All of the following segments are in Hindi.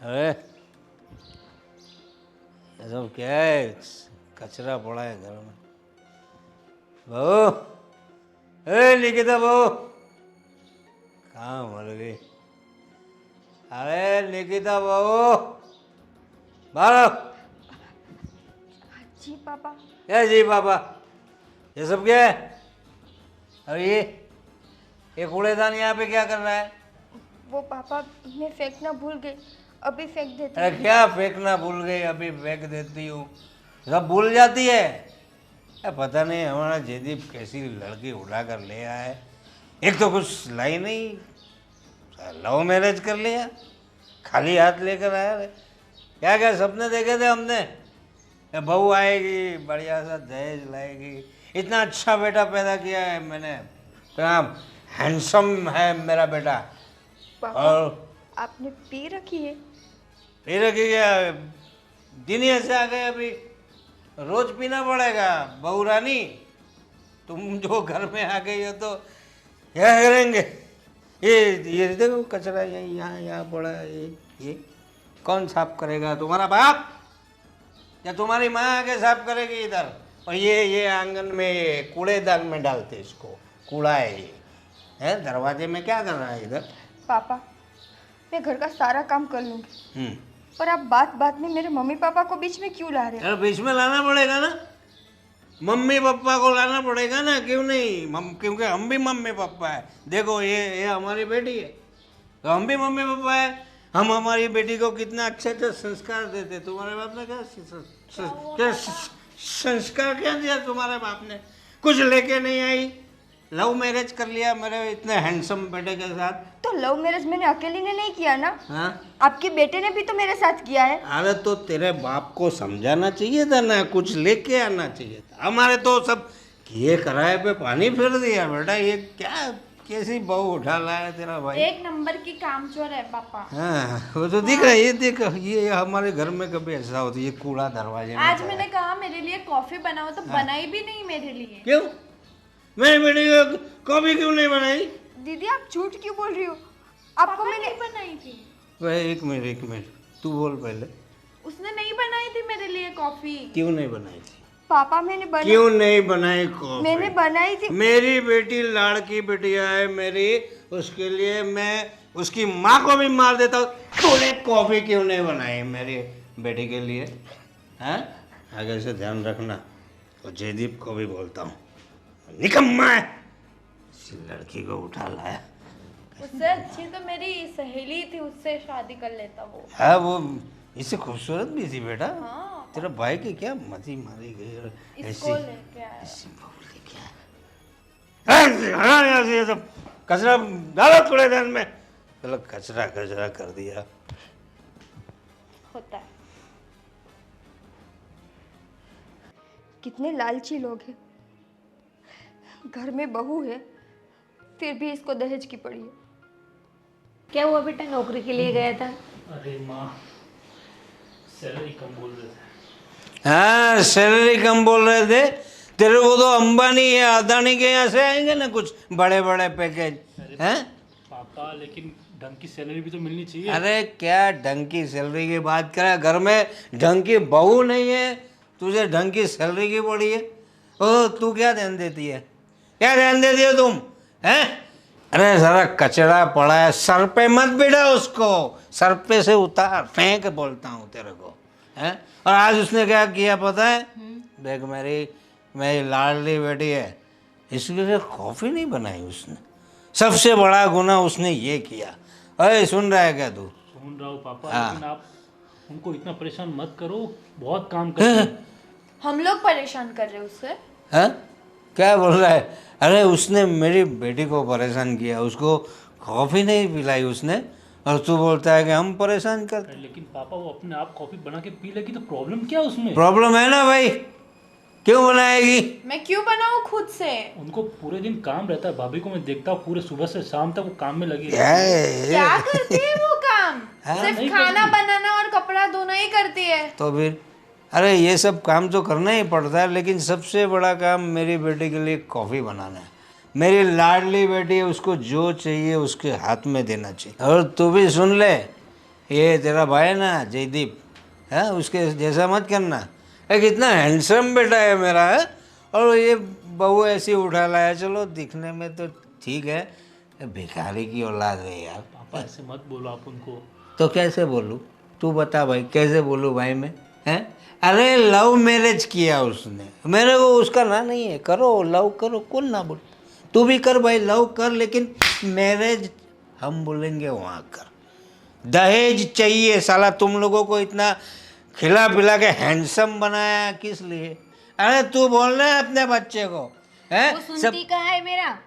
अरे ये सब क्या है? कचरा पड़ा है घर में। बहू, ए निकिता बहू, कहाँ मर गई? अरे निकिता बहू, बाहर। जी पापा। क्या जी पापा? ये सब क्या है? अरे ये कूड़ेदान यहाँ पे क्या कर रहा है? वो पापा मैं फेंकना भूल गई, अभी फेंक देती अरे हूँ। क्या फेंकना भूल गई, अभी फेंक देती हूँ? सब भूल जाती है। पता नहीं हमारा जयदीप कैसी लड़की उठा कर ले आया है। एक तो कुछ लाई नहीं, लव मैरिज कर लिया, खाली हाथ लेकर आया रे। क्या क्या सपने देखे थे हमने? बहू आएगी, बढ़िया सा दहेज लाएगी, इतना अच्छा बेटा पैदा किया है मैंने, इतना हैंडसम है मेरा बेटा। पापा और आपने पी रखी है? फिर क्या दिन ही ऐसे आ गए, अभी रोज पीना पड़ेगा? बहू रानी, तुम जो घर में आ गई हो तो क्या करेंगे? ये देखो कचरा यहीं यहाँ यहाँ पड़ा है। ये कौन साफ करेगा? तुम्हारा बाप या तुम्हारी माँ आके साफ करेगी इधर? और ये आंगन में ये कूड़ेदान में डालते इसको, कूड़ा है ये। है दरवाजे में क्या कर रहा है इधर? पापा मैं घर का सारा काम कर लूँगी, पर आप बात बात में मेरे मम्मी पापा को बीच में क्यों ला रहे हैं? अरे बीच में लाना पड़ेगा ना, मम्मी पापा को लाना पड़ेगा ना, क्यों नहीं? क्योंकि हम भी मम्मी पापा है। देखो ये हमारी बेटी है तो हम भी मम्मी पापा है। हम हमारी बेटी को कितना अच्छे अच्छे संस्कार देते। तुम्हारे बाप ने क्या संस्कार क्या दिया? तुम्हारे बाप ने कुछ लेके नहीं आई, लव मैरिज कर लिया मेरे इतने हैंडसम बेटे के साथ। तो लव मैरिज मैंने अकेली ने नहीं किया ना, हाँ, आपके बेटे ने भी तो मेरे साथ किया है। अरे तो तेरे बाप को समझाना चाहिए था ना, कुछ लेके आना चाहिए था। हमारे तो सब किए कराए पे पानी फिर दिया बेटा। ये क्या कैसी बहू उठा लाया तेरा भाई? एक नंबर की कामचोर है पापा। हाँ वो तो दिख रहा है। ये देख, ये हमारे घर में कभी ऐसा होता है, ये कूड़ा दरवाजे में आज पड़ा मैंने है। कहा मेरे लिए कॉफी बनाओ तो बनाई भी नहीं मेरे लिए। क्यों? मेरी बेटी को कॉफी क्यों नहीं बनाई? दीदी आप झूठ क्यों बोल रही हो? आपको पापा मैंने नहीं बनाई थी, वह एक मिनट तू बोल पहले। उसने नहीं बनाई थी मेरे लिए कॉफी। क्यों नहीं बनाई थी? पापा मैंने बनाई, क्यों नहीं बनाई कॉफी? मैंने बनाई थी। मेरी बेटी लाड़की बिटिया है मेरी, उसके लिए मैं उसकी माँ को भी मार देता हूँ। तूने कॉफी क्यों नहीं बनाई मेरी बेटी के लिए? हैं? आगे से ध्यान रखना। और जयदीप को भी बोलता हूँ, निकम्मा है, इसी लड़की को उठा लाया। उससे अच्छी तो मेरी सहेली थी, उससे शादी कर लेता वो। हाँ वो इससे खूबसूरत भी थी बेटा। हाँ तेरा भाई की क्या मती मारी गई और इसको लेके आया। ऐसी बहू लेके आया। हटा यहाँ से ये सब कचरा, डालो कूड़ेदान में। चलो कचरा कचरा कर दिया। होता है। कितने लालची लोग हैं, घर में बहू है फिर भी इसको दहेज की पड़ी है। क्या हुआ बेटा, नौकरी के लिए गया था? अरे माँ, सैलरी कम बोल रहे थे। हाँ सैलरी कम बोल रहे थे। तेरे को तो अंबानी या अदानी के यहाँ से आएंगे ना कुछ बड़े बड़े पैकेज। हैं? पापा लेकिन ढंग की सैलरी भी तो मिलनी चाहिए। अरे क्या ढंग की सैलरी की बात करे? घर में ढंग की बहू नहीं है, तुझे ढंग की सैलरी की पड़ी है। ओ तू क्या ध्यान देती है? क्या ध्यान देती हो तुम? हैं? अरे सारा कचरा पड़ा है, सर पे मत बिठा उसको, सर पे से उतार फेंक बोलता हूँ तेरे को। हैं? और आज उसने क्या किया पता है? देख मेरी लाडली बेटी है, इसके लिए कॉफ़ी नहीं बनाई उसने। सबसे बड़ा गुनाह उसने ये किया। अरे सुन रहा है क्या तू? सुन रहा हूँ पापा, हाँ। लेकिन आप उनको इतना परेशान मत करो, बहुत काम करते हैं। हम लोग परेशान कर रहे हैं उससे। हैं? क्या बोल रहा है? अरे उसने मेरी बेटी को परेशान किया, उसको कॉफ़ी नहीं पिलाई उसने, और तू बोलता है कि हम परेशान करते। लेकिन पापा वो अपने आप कॉफी बना के पी लेगी तो प्रॉब्लम क्या है उसमें? प्रॉब्लम है ना भाई, क्यों बनाएगी? मैं क्यों बनाऊं खुद से? उनको पूरे दिन काम रहता है, भाभी को मैं देखता हूँ पूरे सुबह से शाम तक वो काम में लगी क्या रहती है। है? क्या करती है वो काम? सिर्फ नहीं खाना करती। बनाना और कपड़ा धोना ही करती है। तो फिर अरे ये सब काम तो करना ही पड़ता है, लेकिन सबसे बड़ा काम मेरी बेटी के लिए कॉफ़ी बनाना है। मेरी लाडली बेटी है, उसको जो चाहिए उसके हाथ में देना चाहिए। और तू भी सुन ले, ये तेरा भाई है ना जयदीप है, उसके जैसा मत करना। एक इतना हैंडसम बेटा है मेरा है, और ये बहू ऐसी उठा लाया। चलो दिखने में तो ठीक है, भिखारी की औलाद है यार। पापा ऐसे मत बोलो आप उनको। तो कैसे बोलूँ, तू बता भाई, कैसे बोलूँ भाई मैं? हैं? अरे लव मैरिज किया उसने, मेरे को उसका ना नहीं है। करो लव करो, कौन ना बोल। तू भी कर भाई, लव कर, लेकिन मैरिज हम बोलेंगे वहाँ कर। दहेज चाहिए साला। तुम लोगों को इतना खिला पिला के हैंडसम बनाया किस लिए? अरे तू बोलना है अपने बच्चे को, हैं? वो सुनती कहाँ है मेरा?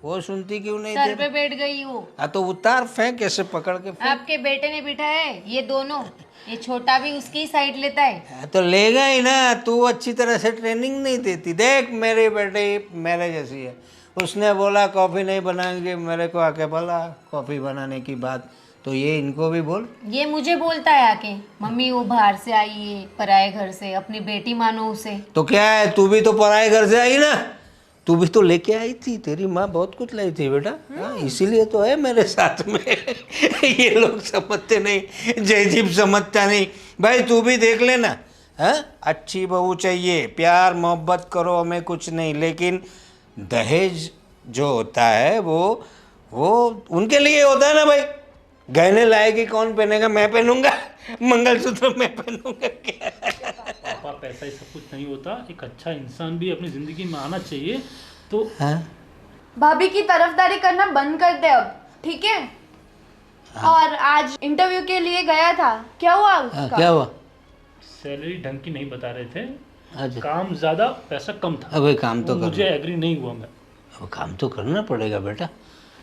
वो सुनती क्यों नहीं सर थी? पे बैठ गई वो। हाँ तो उतार, फेंक ऐसे पकड़ के फेंक। आपके बेटे ने बिठाया है ये दोनों, ये छोटा भी उसकी ही साइड लेता है। हाँ, तो लेगा ही ना। तू अच्छी तरह से ट्रेनिंग नहीं देती। देख मेरी बेटी मेरे जैसी है, उसने बोला कॉफ़ी नहीं बनाएंगे, मेरे को आके बोला कॉफ़ी बनाने की बात, तो ये इनको भी बोल। ये मुझे बोलता है आके, मम्मी वो बाहर से आई है पराए घर से, अपनी बेटी मानो उसे। तो क्या है, तू भी तो पराए घर से आई ना, तू भी तो लेके आई थी। तेरी माँ बहुत कुछ लाई थी बेटा, हाँ, इसीलिए तो है मेरे साथ में। ये लोग समझते नहीं, जयदीप समझता नहीं। भाई तू भी देख लेना, हाँ, अच्छी बहू चाहिए, प्यार मोहब्बत करो, हमें कुछ नहीं, लेकिन दहेज जो होता है वो उनके लिए होता है ना भाई। गहने लाएगी कौन पहनेगा? मैं पहनूंगा मंगलसूत्र, मैं पहनूंगा क्या? पापा पैसा ही सब कुछ नहीं होता, एक अच्छा इंसान भी अपनी ज़िंदगी में आना चाहिए। तो हाँ? भाभी की तरफदारी करना बंद कर दे अब, ठीक है? और आज इंटरव्यू के लिए गया था, क्या हुआ हाँ, उसका? क्या हुआ? सैलरी ढंग की नहीं बता रहे थे, अच्छा, काम ज़्यादा पैसा कम था। अबे काम तो मुझे करना, एग्री नहीं हुआ मैं। अब काम तो करना पड़ेगा बेटा।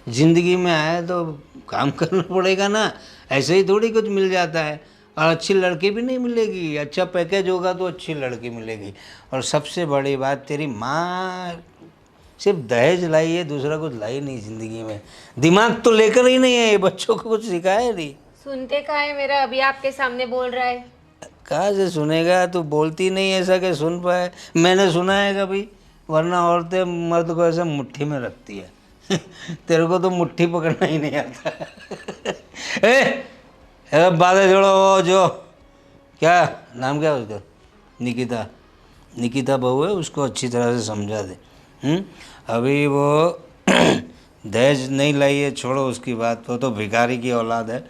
जिंदगी में आया तो काम करना पड़ेगा ना, ऐसे ही थोड़ी कुछ मिल जाता है। और अच्छी लड़की भी नहीं मिलेगी, अच्छा पैकेज होगा तो अच्छी लड़की मिलेगी। और सबसे बड़ी बात, तेरी माँ सिर्फ दहेज लाई है, दूसरा कुछ लाई नहीं ज़िंदगी में। दिमाग तो लेकर ही नहीं है, ये बच्चों को कुछ सिखाया नहीं। सुनते कहाँ है मेरा? अभी आपके सामने बोल रहा है। कहाँ से सुनेगा? तू बोलती नहीं ऐसा कि सुन पाए। मैंने सुना है कभी? वरना औरतें मर्द को ऐसे मुट्ठी में रखती है। तेरे को तो मुट्ठी पकड़ना ही नहीं आता। बातें छोड़ो। वो जो क्या नाम क्या है उसका, निकिता, निकिता बहू है, उसको अच्छी तरह से समझा दे। अभी वो दहेज नहीं लाई है, छोड़ो उसकी बात, वो तो भिखारी की औलाद है,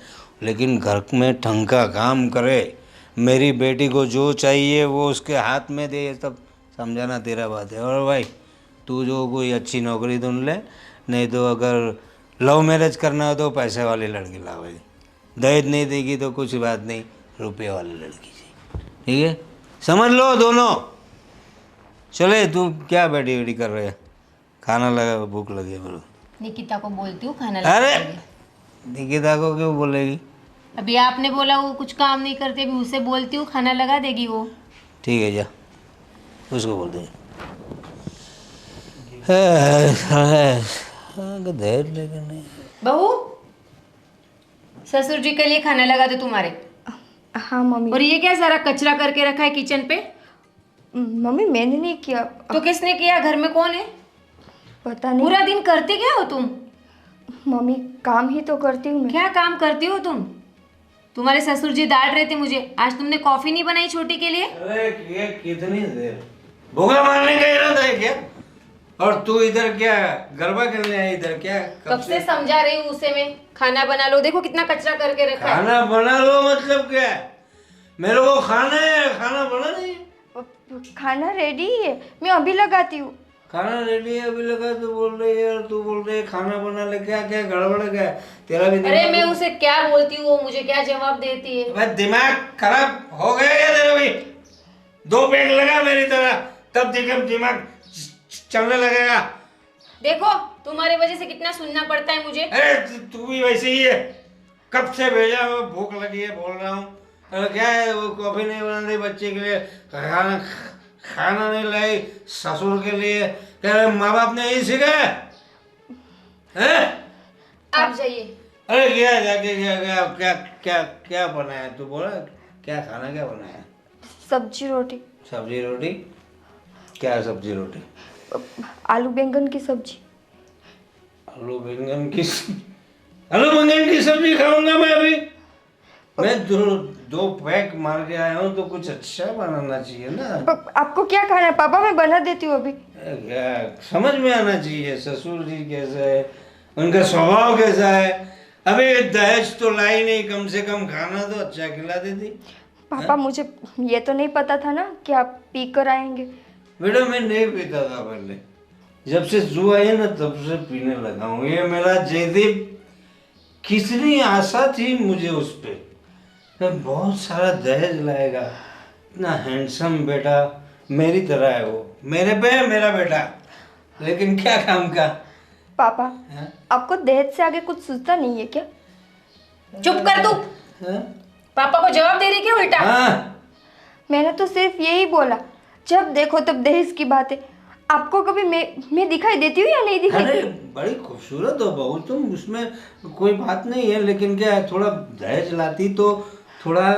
लेकिन घर में ढंग का काम करे। मेरी बेटी को जो चाहिए वो उसके हाथ में दे, ये सब समझाना तेरा बात है। और भाई तू जो कोई अच्छी नौकरी ढूंढ ले, नहीं तो अगर लव मैरिज करना हो तो पैसे वाली लड़की ला भाई। दहेज नहीं देगी तो कुछ बात नहीं, रुपये वाली लड़की चाहिए, ठीक है? समझ लो दोनों। चले, तू क्या बैठी बैठी कर रहे है? खाना लगा, भूख लगी है मेरे को। निकिता को बोलती हूँ खाना लगा अरे देगी। निकिता को क्यों बोलेगी? अभी आपने बोला वो कुछ काम नहीं करती, अभी उसे बोलती हूँ खाना लगा देगी वो। ठीक है, जा उसको बोल दे। दहेज लेकर नहीं। बहू, ससुर जी के लिए खाना लगा दो तुम्हारे। हाँ मम्मी। और ये क्या सारा कचरा करके रखा है किचन पे? मम्मी मैंने नहीं किया। तो किसने किया? घर में कौन है? पता नहीं। पूरा दिन करती क्या हो तुम? मम्मी काम ही तो करती हूँ मैं। क्या काम करती हो तुम? तुम्हारे ससुर जी डांट रहे थे मुझे, आज तुमने कॉफी नहीं बनाई छोटी के लिए। अरे ये कितनी देर, भूखा मारने का इरादा है क्या? और तू इधर क्या गरबा करने है? इधर क्या कब से समझा रही हूँ उसे मैं, खाना बना लो, देखो कितना कचरा करके रखा है। खाना बना लो मतलब क्या है? मेरे को खाना है, खाना बना नहीं। खाना रेडी है, मैं अभी लगाती हूँ। खाना रेडी है अभी लगा, तू बोल रही है, और तू बोल रही है खाना बना ले। क्या क्या गड़बड़ क्या है? तेरा भी अरे मैं उसे क्या बोलती हूँ, वो मुझे क्या जवाब देती है। भाई दिमाग खराब हो गया क्या तेरा भी? 2 पेग लगा मेरी तरह, तब दिमाग चलने लगेगा। देखो तुम्हारी वजह से कितना सुनना पड़ता है मुझे। अरे तू भी वैसे ही है, कब से भेजा वो, भूख लगी है बोल रहा हूँ। क्या है, वो कॉफी नहीं बना दी बच्चे के लिए, खाना नहीं लाई ससुर के लिए। कह रहे माँ बाप ने यही सिखाया है? आप जाइए। अरे क्या जाके क्या क्या क्या क्या क्या बनाया? तू बोला क्या खाना, क्या बनाया? सब्जी रोटी। सब्जी रोटी? क्या सब्जी रोटी? आलू बैंगन की सब्जी। आलू बैंगन की आलू बैंगन की सब्जी खाऊंगा मैं अभी? मैं दो पैक मार के आया हूँ तो कुछ अच्छा बनाना चाहिए ना। आपको क्या खाना है पापा? मैं बना देती हूँ अभी। क्या समझ में आना चाहिए ससुर जी कैसा है, उनका स्वभाव कैसा है। अबे दहेज तो लाई नहीं, कम से कम खाना तो अच्छा खिला देती। पापा मुझे ये तो नहीं पता था ना कि आप पी कर आएंगे। बेटा मैं नहीं पीता था पहले, जब से जू आई है ना तब से पीने लगा हूँ। ये मेरा जयदीप, कितनी आशा थी मुझे उस पे, बहुत सारा दहेज लाएगा, इतना हैंडसम बेटा, मेरी तरह है वो, मेरे पे है मेरा बेटा, लेकिन क्या काम का। पापा हाँ? आपको दहेज से आगे कुछ सोचता नहीं है क्या? चुप कर तू। हाँ? पापा को जवाब दे रही क्या उल्टा? हाँ? मैंने तो सिर्फ यही बोला, जब देखो तब दहेज की बातें। आपको कभी मैं दिखाई देती हूँ या नहीं दिखाई? अरे बड़ी खूबसूरत हो बहू तुम, उसमें कोई बात नहीं है, लेकिन क्या है, थोड़ा दहेज लाती तो थोड़ा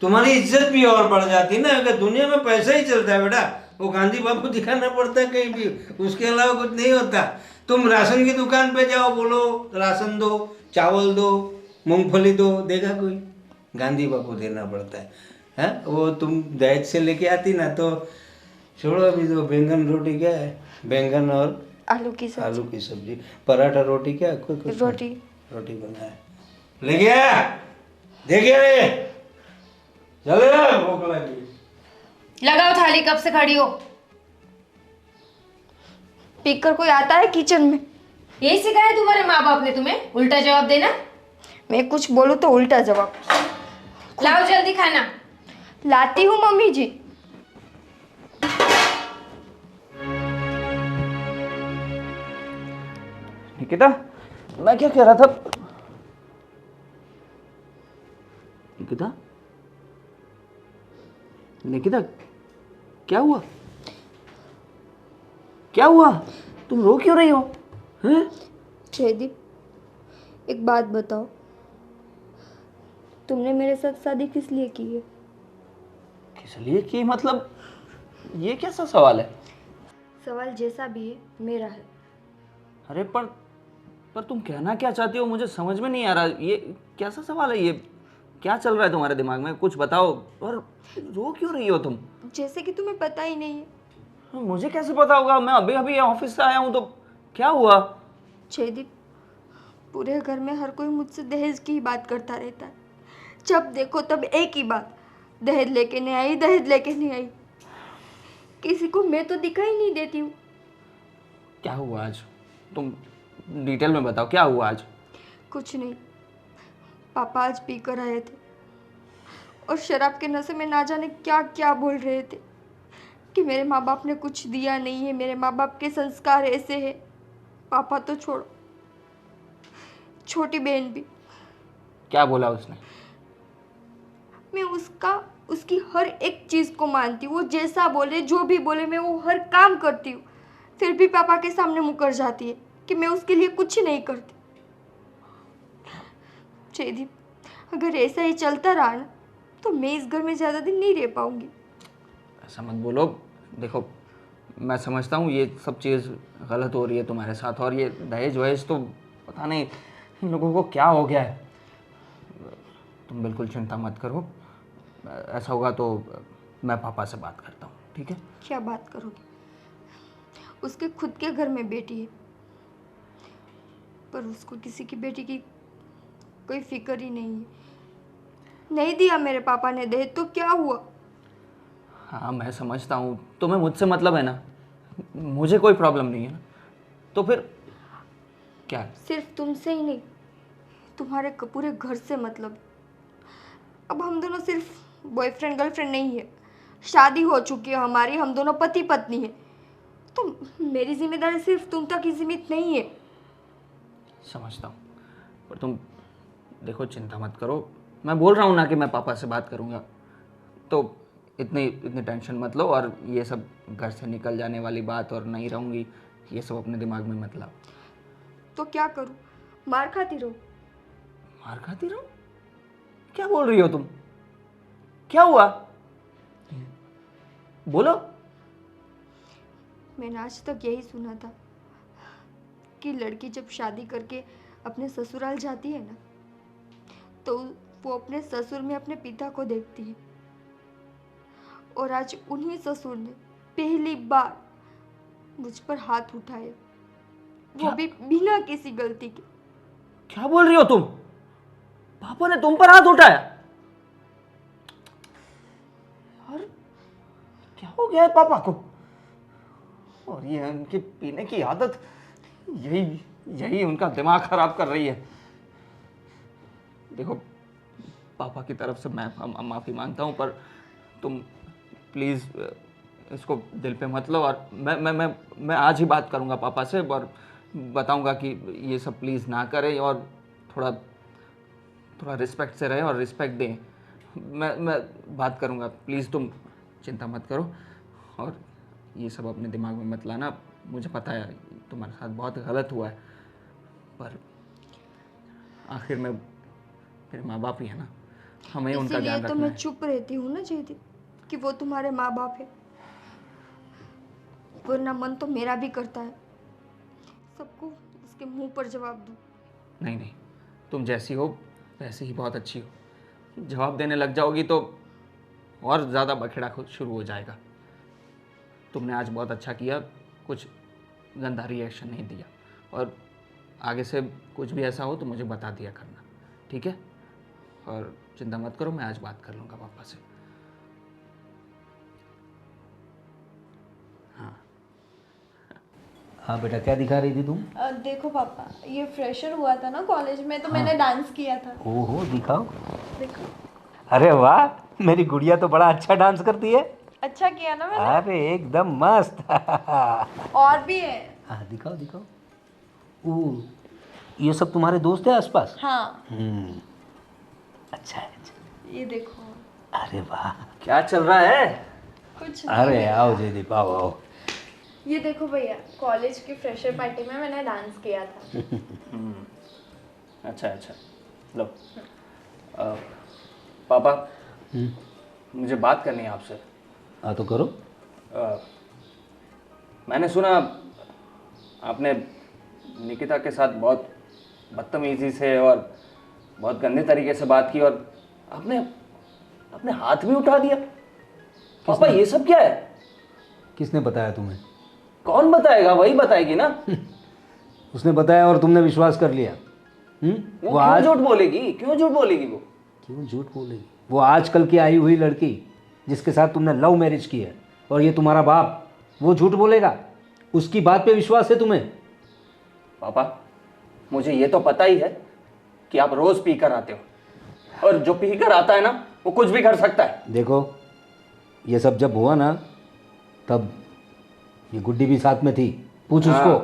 तुम्हारी इज्जत भी और बढ़ जाती ना। अगर दुनिया में पैसा ही चलता है बेटा, वो गांधी बाबू दिखाना पड़ता है कहीं भी, उसके अलावा कुछ नहीं होता। तुम राशन की दुकान पे जाओ, बोलो राशन दो, चावल दो, मूंगफली दो, देगा कोई? गांधी बाबू देना पड़ता है। वो तुम दहेज से लेके आती ना तो छोड़ो। अभी तो बैंगन रोटी क्या है, बैंगन और आलू की सब्जी। आलू की सब्जी, पराठा रोटी क्या है? कोई कुछ रोटी। रोटी बनाया ले गया, देखिए चले भूख लगी। लगाओ थाली, कब से खड़ी हो? पीकर कोई आता है किचन में? यही सिखाया तुम्हारे माँ बाप ने तुम्हें, उल्टा जवाब देना? मैं कुछ बोलूँ तो उल्टा जवाब। लाओ जल्दी खाना। लाती हूँ मम्मी जी। निकिता, मैं क्या कह रहा था? निकिता, निकिता, क्या हुआ? क्या हुआ? तुम रो क्यों रही हो? हैं? जयदीप एक बात बताओ, तुमने मेरे साथ शादी किस लिए की है? किस लिए की मतलब? ये कैसा सवाल है? सवाल जैसा भी है मेरा है। अरे पर तुम कहना क्या चाहती हो, मुझे समझ में नहीं आ रहा। ये कैसा सवाल है? ये क्या चल रहा है तुम्हारे दिमाग में? कुछ बताओ। और रो क्यों रही हो तुम? जैसे कि तुम्हें पता ही नहीं है। मुझे कैसे पता होगा? मैं अभी अभी ऑफिस से आया हूँ। तो क्या हुआ? जयदीप पूरे घर में हर कोई मुझसे दहेज की ही बात करता रहता है। जब देखो तब एक ही बात, दहेज लेके नहीं आई, दहेज लेके नहीं आई। किसी को मैं तो दिखाई नहीं देती हूँ। क्या हुआ आज? तुम डिटेल में बताओ, क्या हुआ आज? कुछ नहीं, पापा आज पी कर आए थे और शराब के नशे में ना जाने क्या क्या बोल रहे थे कि मेरे माँ बाप ने कुछ दिया नहीं है, मेरे माँ बाप के संस्कार ऐसे हैं। पापा तो छोड़ो, छोटी बहन भी। क्या बोला उसने? मैं उसकी हर एक चीज़ को मानती हूँ। वो जैसा बोले, जो भी बोले, मैं वो हर काम करती हूँ। फिर भी पापा के सामने मुकर जाती है कि मैं उसके लिए कुछ नहीं करती। जयदीप अगर ऐसा ही चलता रहा ना तो मैं इस घर में ज़्यादा दिन नहीं रह पाऊंगी। ऐसा मत बोलो। देखो, मैं समझता हूँ ये सब चीज़ गलत हो रही है तुम्हारे साथ, और ये दहेज वहेज तो पता नहीं इन लोगों को क्या हो गया है। तुम बिल्कुल चिंता मत करो। ऐसा होगा तो मैं पापा से बात करता हूँ, ठीक है? क्या बात करोगे? उसके खुद के घर में बेटी है, पर उसको किसी की बेटी की कोई फिक्र ही नहीं है। नहीं दिया मेरे पापा ने दहेज तो क्या हुआ? हाँ, मैं समझता हूँ। तुम्हें मुझसे मतलब है ना, मुझे कोई प्रॉब्लम नहीं है ना, तो फिर क्या? सिर्फ तुमसे ही नहीं, तुम्हारे पूरे घर से मतलब। अब हम दोनों सिर्फ बॉयफ्रेंड गर्लफ्रेंड नहीं है, शादी हो चुकी है हमारी, हम दोनों पति पत्नी है। तो मेरी जिम्मेदारी सिर्फ तुम तक ही सीमित नहीं है। समझता हूँ, पर तुम देखो, चिंता मत करो। मैं बोल रहा हूँ ना कि मैं पापा से बात करूँगा, तो इतनी टेंशन मत लो। और ये सब घर से निकल जाने वाली बात और नहीं रहूँगी, ये सब अपने दिमाग में मत लाओ। तो क्या करूँ? मार खाती रहूँ? मार खाती रहो? क्या बोल रही हो तुम? क्या हुआ? बोलो। मैंने आज तक यही सुना था कि लड़की जब शादी करके अपने ससुराल जाती है ना तो वो अपने ससुर में अपने पिता को देखती है, और आज उन्हीं ससुर ने पहली बार मुझ पर हाथ उठाए, वो भी बिना किसी गलती के। क्या बोल रही हो तुम? पापा ने तुम पर हाथ उठाया? यार क्या हो गया है पापा को? और ये उनकी पीने की आदत, यही यही उनका दिमाग खराब कर रही है। देखो, पापा की तरफ से मैं माफ़ी मांगता हूँ, पर तुम प्लीज़ इसको दिल पे मत लो। और मैं आज ही बात करूँगा पापा से और बताऊँगा कि ये सब प्लीज़ ना करें और थोड़ा थोड़ा रिस्पेक्ट से रहे और रिस्पेक्ट दें। मैं बात करूँगा, प्लीज़ तुम चिंता मत करो और ये सब अपने दिमाग में मत लाना। मुझे पता है तुम्हारे साथ बहुत गलत हुआ है, पर आखिर में मेरे माँ बाप ही है ना, हमें उनका ध्यान इसीलिए तो रखना मैं है। चुप रहती हूँ ना जयदीप, कि वो तुम्हारे माँ बाप है, वरना मन तो मेरा भी करता है सबको उसके मुंह पर जवाब दूँ। नहीं नहीं, तुम जैसी हो वैसे ही बहुत अच्छी हो। जवाब देने लग जाओगी तो और ज़्यादा बखेड़ा शुरू हो जाएगा। तुमने आज बहुत अच्छा किया, कुछ गंदा रिएक्शन नहीं दिया, और आगे से कुछ भी ऐसा हो तो मुझे बता दिया करना, ठीक है? और चिंता मत करो, मैं आज बात कर लूँगा पापा से। हाँ बेटा, क्या दिखा रही थी तुम? देखो पापा, ये फ्रेशर हुआ था ना कॉलेज में, तो मैंने डांस किया था। ओहो, दिखाओ। देखो, अरे वाह, मेरी गुड़िया तो बड़ा अच्छा डांस करती है। अच्छा किया ना मैंने। अरे एकदम मस्त। और भी है। हाँ दिखाओ दिखाओ। ओ, ये सब तुम्हारे दोस्त हैं आसपास? हाँ, अच्छा है, अच्छा। ये देखो। अरे वाह, क्या चल रहा है? कुछ अरे आओ जयदीप, आओ आओ। ये देखो भैया, कॉलेज की फ्रेशर पार्टी में मैंने डांस किया था। अच्छा अच्छा, लो। पापा, मुझे बात करनी है आपसे। हाँ तो करो। मैंने सुना आपने निकिता के साथ बहुत बदतमीजी से और बहुत गंदे तरीके से बात की, और आपने अपने हाथ भी उठा दिया। पापा, ये सब क्या है? किसने बताया तुम्हें? कौन बताएगा? वही बताएगी ना। उसने बताया और तुमने विश्वास कर लिया। वो वो क्यों आज झूठ बोलेगी? क्यों झूठ बोलेगी वो? क्यों झूठ बोलेगी? वो आजकल की आई हुई लड़की जिसके साथ तुमने लव मैरिज की है, और ये तुम्हारा बाप, वो झूठ बोलेगा? उसकी बात पे विश्वास है तुम्हें? पापा, मुझे ये तो पता ही है कि आप रोज पी कर आते हो, और जो पी कर आता है ना, वो कुछ भी कर सकता है। देखो, ये सब जब हुआ ना, तब ये गुड्डी भी साथ में थी। पूछ उसको।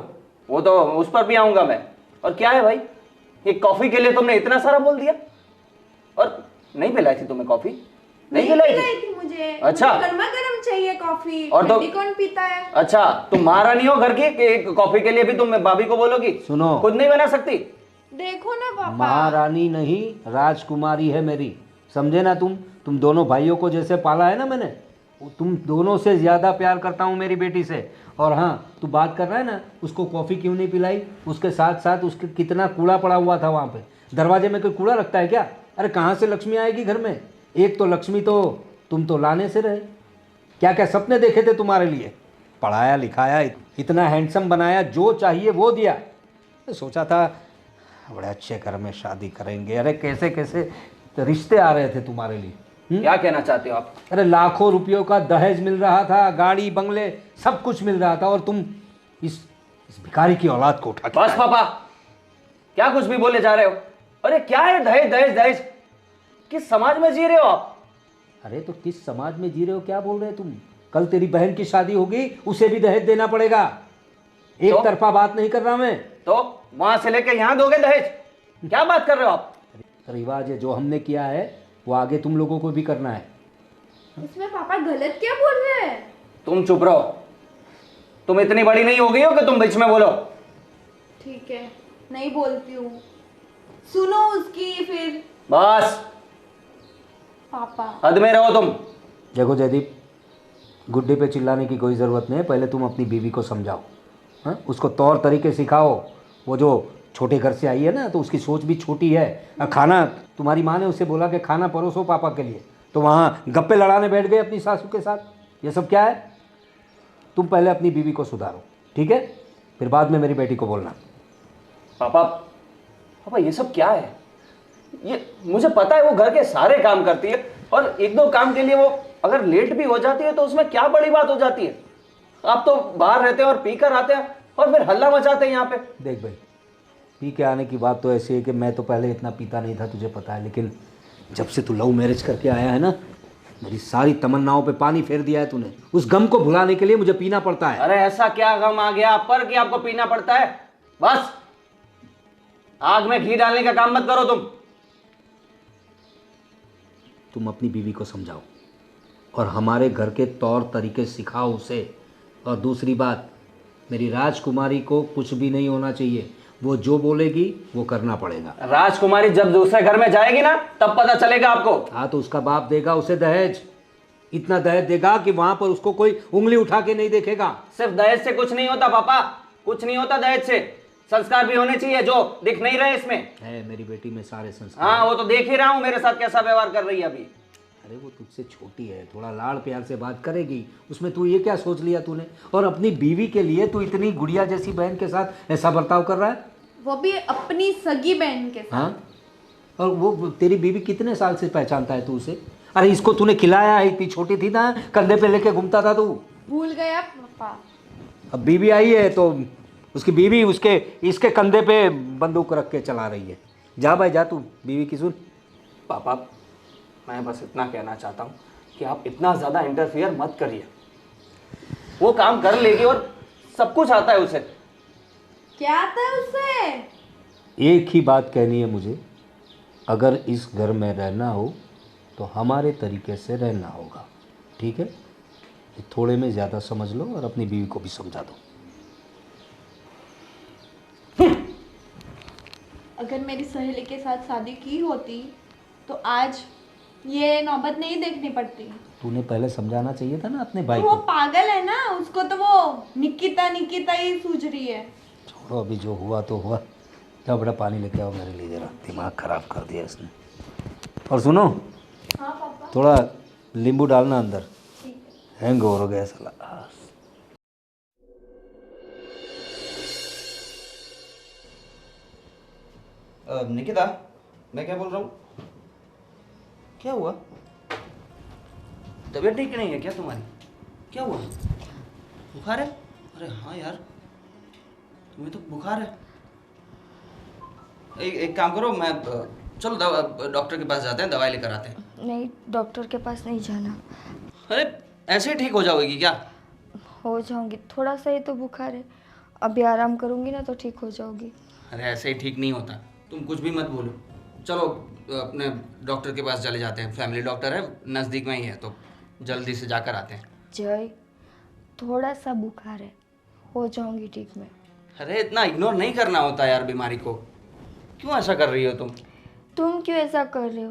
वो तो उस पर भी आऊंगा मैं। और क्या है भाई, ये कॉफी के लिए तुमने इतना सारा बोल दिया? और नहीं पिलाई थी तुम्हें कॉफी? नहीं पिलाई थी मुझे। अच्छा। मुझे गर्मा गर्म चाहिए कॉफी। और तो ठंडी कौन पीता है? अच्छा, तुम महारानी हो घर की कि कॉफी के लिए भी तुम भाभी को बोलोगी? सुनो, खुद नहीं बना सकती? देखो ना पापा। महारानी नहीं, राजकुमारी है मेरी, समझे ना तुम दोनों भाइयों को जैसे पाला है ना मैंने, तुम दोनों से ज़्यादा प्यार करता हूँ मेरी बेटी से। और हाँ, तू बात कर रहा है ना, उसको कॉफ़ी क्यों नहीं पिलाई? उसके साथ साथ उसके कितना कूड़ा पड़ा हुआ था वहाँ पे। दरवाजे में कोई कूड़ा रखता है क्या? अरे कहाँ से लक्ष्मी आएगी घर में? एक तो लक्ष्मी तो तुम तो लाने से रहे। क्या क्या सपने देखे थे तुम्हारे लिए, पढ़ाया लिखाया, इतना हैंडसम बनाया, जो चाहिए वो दिया। सोचा था बड़े अच्छे घर में शादी करेंगे। अरे कैसे कैसे रिश्ते आ रहे थे तुम्हारे लिए। क्या कहना चाहते हो आप? अरे लाखों रुपयों का दहेज मिल रहा था, गाड़ी बंगले सब कुछ मिल रहा था, और तुम इस भिखारी की औलाद को उठा के बस पापा, क्या कुछ भी बोले जा रहे हो? अरे क्या है दहेज दहेज दहेज? किस समाज में जी रहे हो आप? अरे तो किस समाज में जी रहे हो, क्या बोल रहे हो तुम? कल तेरी बहन की शादी होगी, उसे भी दहेज देना पड़ेगा। एक तरफा बात नहीं कर रहा मैं। तो वहां से लेकर यहाँ दोगे दहेज? क्या बात कर रहे हो आप? रिवाज है, जो हमने किया है वो आगे तुम लोगों को भी करना है। इसमें पापा गलत क्या बोल रहे हैं? तुम चुप रहो। तुम इतनी बड़ी नहीं हो गई हो कि तुम बीच में बोलो। ठीक है, नहीं बोलती हूँ। सुनो उसकी फिर। बस, पापा हद में रहो तुम। देखो जयदीप, गुड्डे पे चिल्लाने की कोई ज़रूरत नहीं है। पहले तुम अपनी बीवी को समझाओ, हाँ? उसको तौर तरीके सिखाओ। वो जो छोटे घर से आई है ना, तो उसकी सोच भी छोटी है। खाना तुम्हारी माँ ने उससे बोला कि खाना परोसो पापा के लिए, तो वहाँ गप्पे लड़ाने बैठ गए अपनी सासू के साथ। ये सब क्या है? तुम पहले अपनी बीवी को सुधारो, ठीक है? फिर बाद में मेरी बेटी को बोलना। पापा पापा ये सब क्या है? ये मुझे पता है वो घर के सारे काम करती है, और एक दो काम के लिए वो अगर लेट भी हो जाती है तो उसमें क्या बड़ी बात हो जाती है? आप तो बाहर रहते हैं और पी कर आते हैं और फिर हल्ला मचाते हैं यहाँ पे। देख भाई, पी के आने की बात तो ऐसी है कि मैं तो पहले इतना पीता नहीं था, तुझे पता है, लेकिन जब से तू लव मैरिज करके आया है ना, मेरी सारी तमन्नाओं पे पानी फेर दिया है तूने। उस गम को भुलाने के लिए मुझे पीना पड़ता है। अरे ऐसा क्या गम आ गया आप पर कि आपको पीना पड़ता है? बस आग में घी डालने का काम मत करो तुम अपनी बीवी को समझाओ और हमारे घर के तौर तरीके सिखाओ उसे। और दूसरी बात, मेरी राजकुमारी को कुछ भी नहीं होना चाहिए, वो जो बोलेगी वो करना पड़ेगा। राजकुमारी जब दूसरे घर में जाएगी ना तब पता चलेगा आपको। हाँ, तो उसका बाप देगा उसे दहेज, इतना दहेज देगा कि वहां पर उसको कोई उंगली उठा के नहीं देखेगा। सिर्फ दहेज से कुछ नहीं होता पापा, कुछ नहीं होता दहेज से। संस्कार भी होने चाहिए जो दिख नहीं रहे इसमें। है मेरी बेटी में सारे संस्कार। हाँ वो तो देख ही रहा हूँ मेरे साथ कैसा व्यवहार कर रही है अभी। अरे वो तुझसे छोटी है, थोड़ा लाड़ प्यार से बात करेगी, उसमें तू ये क्या सोच लिया तूने? और अपनी बीवी के लिए तू इतनी गुड़िया जैसी बहन के साथ ऐसा बर्ताव कर रहा है? वो भी अपनी सगी बहन के साथ। हाँ, और वो तेरी बीवी कितने साल से पहचानता है तू उसे? अरे इसको तूने खिलाया है, इतनी छोटी थी ना, कंधे पे लेके घूमता था तू। भूल गया पापा। अब बीवी आई है तो उसकी बीवी इसके कंधे पे बंदूक रख के चला रही है। जा भाई जा, तू बीवी की सुन। पापा मैं बस इतना कहना चाहता हूँ कि आप इतना ज़्यादा इंटरफियर मत करिए। वो काम कर लेगी और सब कुछ आता है उसे। क्या आता है उसे? एक ही बात कहनी है मुझे, अगर इस घर में रहना हो तो हमारे तरीके से रहना होगा, ठीक है? ये थोड़े में ज़्यादा समझ लो और अपनी बीवी को भी समझा दो। अगर मेरी सहेली के साथ शादी की होती तो आज ये नौबत नहीं देखनी पड़ती। तूने पहले समझाना चाहिए था ना अपने भाई वो को। पागल है ना, उसको तो वो निकिता निकिता ही सूझ रही है। छोड़ो, अभी जो हुआ तो हुआ। जाओ बड़ा पानी लेके आओ मेरे लिए, जरा दिमाग ख़राब कर दिया इसने। और सुनो, हाँ पापा। थोड़ा नींबू डालना अंदर, हैंग ओवर हो गया साला। निकिता मैं क्या बोल रहा हूँ? क्या हुआ? तबीयत ठीक नहीं है क्या तुम्हारी? क्या हुआ? बुखार है? अरे हाँ यार तुम्हें तो बुखार है। एक काम करो, मैं चलो डॉक्टर के पास जाते हैं, दवाई लेकर आते हैं। नहीं, डॉक्टर के पास नहीं जाना। अरे ऐसे ही ठीक हो जाओगी क्या? हो जाऊंगी, थोड़ा सा ही तो बुखार है, अभी आराम करूंगी ना तो ठीक हो जाऊंगी। अरे ऐसे ही ठीक नहीं होता, तुम कुछ भी मत बोलो। चलो अपने डॉक्टर के पास चले जाते हैं, फैमिली डॉक्टर है नज़दीक में ही है, तो जल्दी से जाकर आते हैं। जय, थोड़ा सा बुखार है, हो जाऊंगी ठीक मैं। अरे इतना इग्नोर नहीं करना होता यार बीमारी को। क्यों ऐसा कर रही हो तुम? तुम क्यों ऐसा कर रहे हो?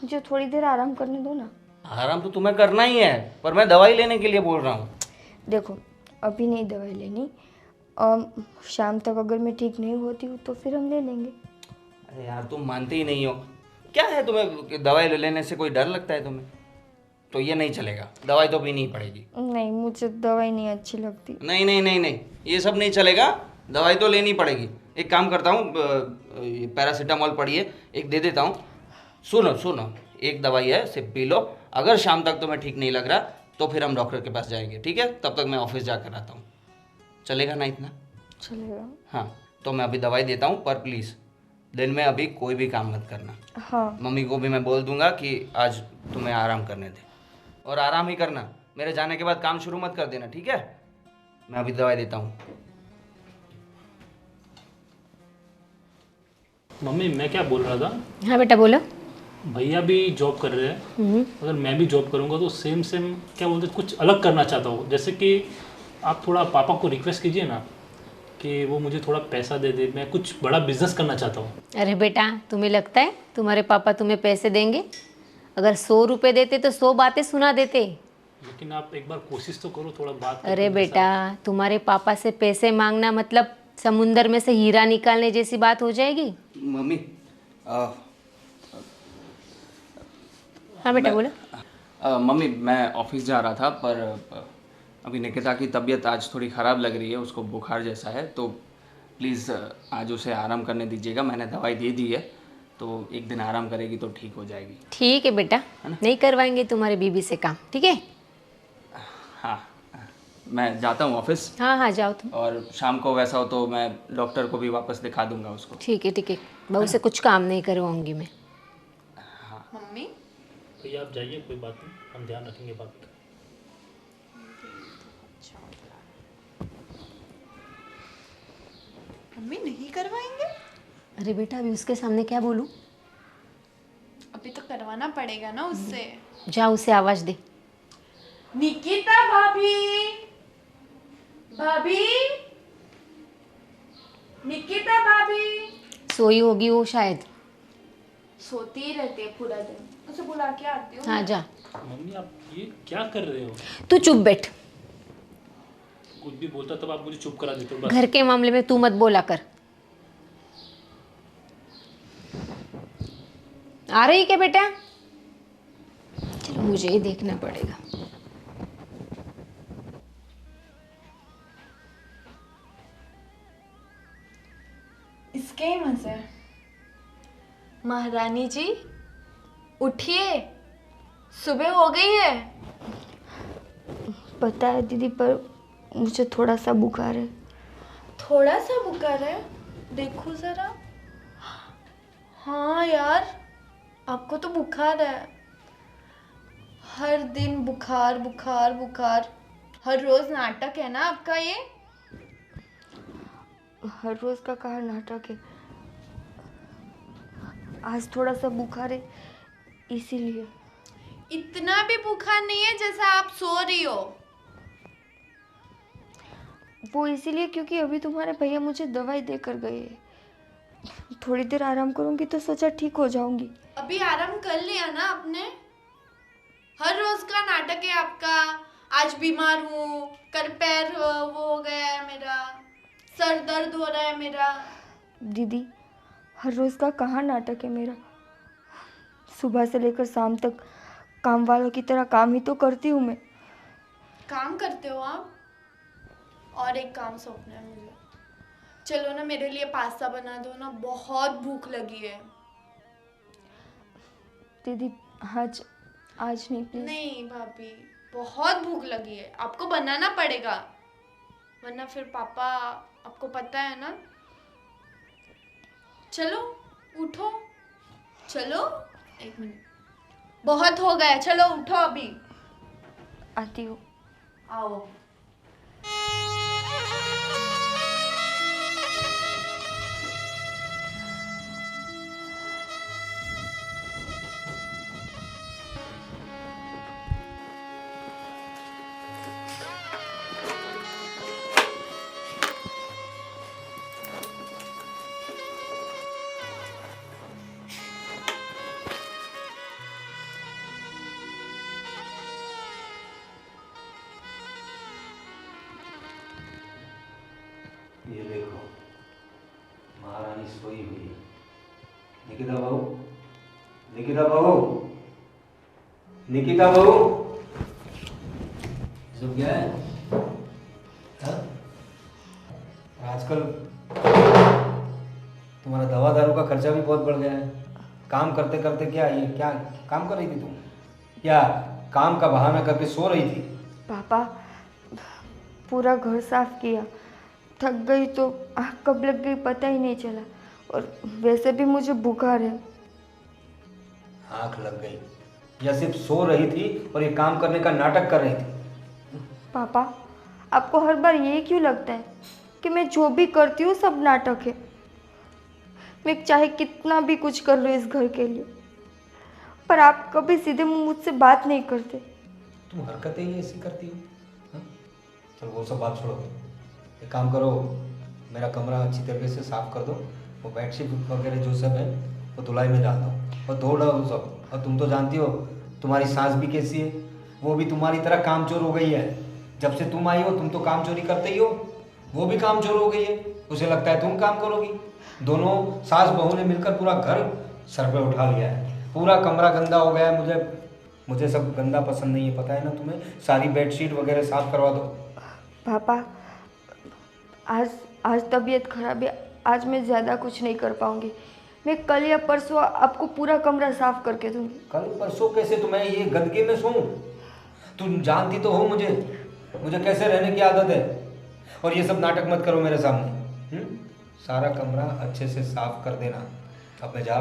मुझे थोड़ी देर आराम करने दो ना। आराम तो तुम्हें करना ही है, पर मैं दवाई लेने के लिए बोल रहा हूँ। देखो, अभी नहीं दवाई लेनी, शाम तक अगर मैं ठीक नहीं होती हूँ तो फिर हम ले लेंगे। अरे यार तुम मानते ही नहीं हो। क्या है तुम्हें, दवाई लेने से कोई डर लगता है तुम्हें? तो ये नहीं चलेगा, दवाई तो पीनी ही पड़ेगी। नहीं, मुझे दवाई नहीं अच्छी लगती। नहीं नहीं नहीं नहीं, ये सब नहीं चलेगा, दवाई तो लेनी पड़ेगी। एक काम करता हूँ, पैरासीटामॉल पड़ी है, एक दे देता हूँ। सुनो सुनो, एक दवाई है, सिर्फ पी लो। अगर शाम तक तुम्हें ठीक नहीं लग रहा तो फिर हम डॉक्टर के पास जाएंगे, ठीक है? तब तक मैं ऑफिस जाकर आता हूँ। चलेगा ना इतना? चलेगा। हाँ तो मैं अभी दवाई देता हूँ, पर प्लीज़ दिन में अभी कोई भी काम मत करना। हाँ। मम्मी को भी मैं बोल दूंगा कि आज तुम्हें आराम करने दे, और आराम ही करना। मेरे जाने के बाद काम शुरू मत कर देना, ठीक है? मैं अभी दवाई देता हूँ। मम्मी मैं क्या बोल रहा था, हाँ बेटा बोलो। भैया भी जॉब कर रहे हैं, अगर मैं भी जॉब करूँगा तो सेम सेम क्या बोलते हैं, कुछ अलग करना चाहता हूँ। जैसे कि आप थोड़ा पापा को रिक्वेस्ट कीजिए ना कि वो मुझे थोड़ा पैसा दे दे, मैं कुछ बड़ा बिजनेस करना चाहता हूँ। अरे बेटा, तुम्हें लगता है तुम्हारे पापा तुम्हें पैसे देंगे? अगर 100 रुपये देते तो 100 बातें सुना देते। लेकिन आप एक बार कोशिश तो करो, थोड़ा बात अरे करो बेटा, तुम्हारे पापा से पैसे मांगना मतलब समुंदर में से हीरा निकालने जैसी बात हो जाएगी। मम्मी हाँ बेटा बोलो। मम्मी मैं ऑफिस जा रहा था पर अभी निकिता की तबीयत आज थोड़ी ख़राब लग रही है, उसको बुखार जैसा है, तो प्लीज़ आज उसे आराम करने दीजिएगा। मैंने दवाई दे दी है तो एक दिन आराम करेगी तो ठीक हो जाएगी। ठीक है बेटा, नहीं करवाएंगे तुम्हारे बीबी से काम, ठीक है? हाँ मैं जाता हूँ ऑफिस, हाँ हाँ जाओ तुम। और शाम को वैसा हो तो मैं डॉक्टर को भी वापस दिखा दूंगा उसको। ठीक है, बहू से कुछ काम नहीं करवाऊंगी मैं। मम्मी भैया आप जाइए, कोई बात नहीं, हम ध्यान रखेंगे बाकी का। मम्मी नहीं करवाएंगे? अरे बेटा अभी उसके सामने क्या बोलूं? अभी तो करवाना पड़ेगा ना उससे। जा उसे आवाज दे। निकिता भाभी, भाभी, निकिता भाभी। सोई होगी वो शायद। सोती ही रहती है पूरा दिन, उसे बुला के आती हूँ। हाँ जा। मम्मी आप ये क्या कर रहे हो? तू चुप बैठ, कुछ भी बोलता तब आप मुझे चुप करा देते हो बस। घर के मामले में तू मत बोला कर। आ रही क्या बेटा? चलो मुझे ही देखना पड़ेगा। इसके ही मजे। महारानी जी उठिए, सुबह हो गई है। पता है दीदी, पर मुझे थोड़ा सा बुखार है। थोड़ा सा बुखार है? देखो जरा। हाँ यार, आपको तो बुखार है। हर दिन बुखार बुखार बुखार, हर रोज नाटक है ना आपका ये? हर रोज का कहा नाटक है, आज थोड़ा सा बुखार है इसीलिए। इतना भी बुखार नहीं है जैसा आप सो रही हो। वो इसीलिए क्योंकि अभी तुम्हारे भैया मुझे दवाई देकर गए हैं। थोड़ी देर आराम करूंगी तो सोचा ठीक हो जाऊंगी। अभी आराम कर लिया ना आपने? हर रोज का नाटक है आपका। आज बीमार हूँ, कल पैर वो हो गया है मेरा, सर दर्द हो रहा है मेरा। दीदी हर रोज का कहाँ नाटक है मेरा। सुबह से लेकर शाम तक काम वालों की तरह काम ही तो करती हूँ मैं। काम करते हो आप? और एक काम सौंपना है मुझे। चलो ना मेरे लिए पास्ता बना दो ना, बहुत भूख लगी है। दीदी आज नहीं प्लीज। नहीं भाभी, बहुत भूख लगी है, आपको बनाना पड़ेगा, वरना फिर पापा, आपको पता है ना। चलो उठो, चलो। एक मिनट, बहुत हो गया, चलो उठो अभी। आती हूँ। आओ। ये देखो महारानी सोई हुई है। निकिता बहू, निकिता बहू, निकिता बहू, सब क्या है? हाँ? आजकल तुम्हारा दवा दारू का खर्चा भी बहुत बढ़ गया है। काम करते करते क्या ये क्या काम कर रही थी तुम? क्या काम का बहाना करके सो रही थी? पापा पूरा घर साफ किया, थक गई तो आँख कब लग गई पता ही नहीं चला, और वैसे भी मुझे बुखार है। आँख लग गई या सिर्फ सो रही थी और ये काम करने का नाटक कर रही थी? पापा आपको हर बार ये क्यों लगता है कि मैं जो भी करती हूँ सब नाटक है? मैं चाहे कितना भी कुछ कर लूँ इस घर के लिए, पर आप कभी सीधे मुंह मुझसे बात नहीं करते। तुम हरकतें ही ऐसी करती हो। हाँ? चलो वो सब बात छोड़ो, एक काम करो, मेरा कमरा अच्छी तरीके से साफ कर दो, वो बेडशीट वगैरह जो सब है वो धुलाई में डाल दो और धो डालो वो सब। और तुम तो जानती हो तुम्हारी सास भी कैसी है, वो भी तुम्हारी तरह कामचोर हो गई है। जब से तुम आई हो तुम तो काम चोरी करते ही हो। वो भी काम चोर हो गई है, उसे लगता है तुम काम करोगी। दोनों सास बहू ने मिलकर पूरा घर सर पे उठा लिया है, पूरा कमरा गंदा हो गया है। मुझे सब गंदा पसंद नहीं है, पता है ना तुम्हें। सारी बेडशीट वगैरह साफ करवा दो। पापा, आज आज तबीयत खराब है, आज मैं ज़्यादा कुछ नहीं कर पाऊँगी। मैं कल या परसों आपको पूरा कमरा साफ करके दूँगी। कल परसों कैसे? तुम्हें ये गंदगी में सोऊं? तुम जानती तो हो मुझे कैसे रहने की आदत है। और ये सब नाटक मत करो मेरे सामने। सारा कमरा अच्छे से साफ कर देना। अब मैं जा।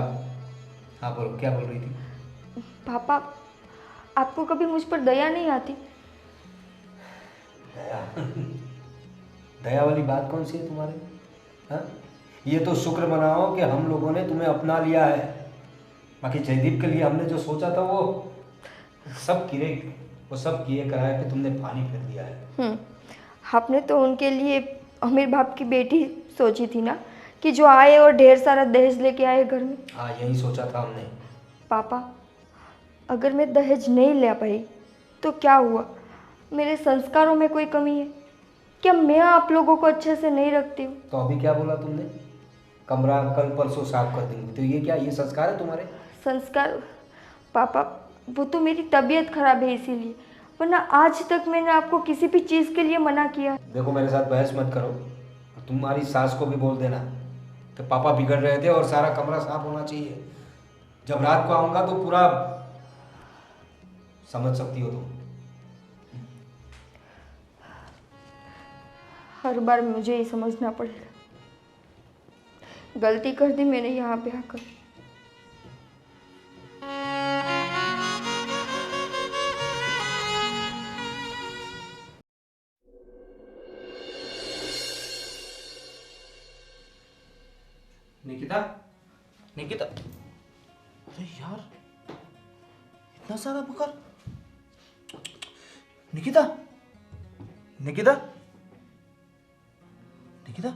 हाँ बोलो, क्या बोल रही थी? पापा, आपको कभी मुझ पर दया नहीं आती? दया? दया वाली बात कौन सी है तुम्हारे? हाँ, ये तो शुक्र मनाओ कि हम लोगों ने तुम्हें अपना लिया है। बाकी जयदीप के लिए हमने जो सोचा था वो सब किए कराए पे तुमने पानी फेर दिया है। आपने तो उनके लिए अमीर बाप की बेटी सोची थी ना, कि जो आए और ढेर सारा दहेज लेके आए घर में। हाँ, यही सोचा था हमने। पापा, अगर मैं दहेज नहीं ले पाई तो क्या हुआ? मेरे संस्कारों में कोई कमी है क्या? मैं आप लोगों को अच्छे से नहीं रखती हूँ? तो अभी क्या बोला तुमने? कमरा कल परसों साफ कर देंगे। तो ये क्या, ये संस्कार है तुम्हारे? संस्कार? पापा, वो तो मेरी तबीयत खराब है इसीलिए, वरना आज तक मैंने आपको किसी भी चीज़ के लिए मना किया। देखो, मेरे साथ बहस मत करो। तुम्हारी सास को भी बोल देना कि पापा बिगड़ रहे थे और सारा कमरा साफ होना चाहिए। जब रात को आऊँगा तो पूरा समझ सकती हो तुम। हर बार मुझे ही समझना पड़ेगा। गलती कर दी मैंने यहाँ पे आकर। निकिता, निकिता, अरे यार, इतना सारा बुखार। निकिता, निकिता, निकिता,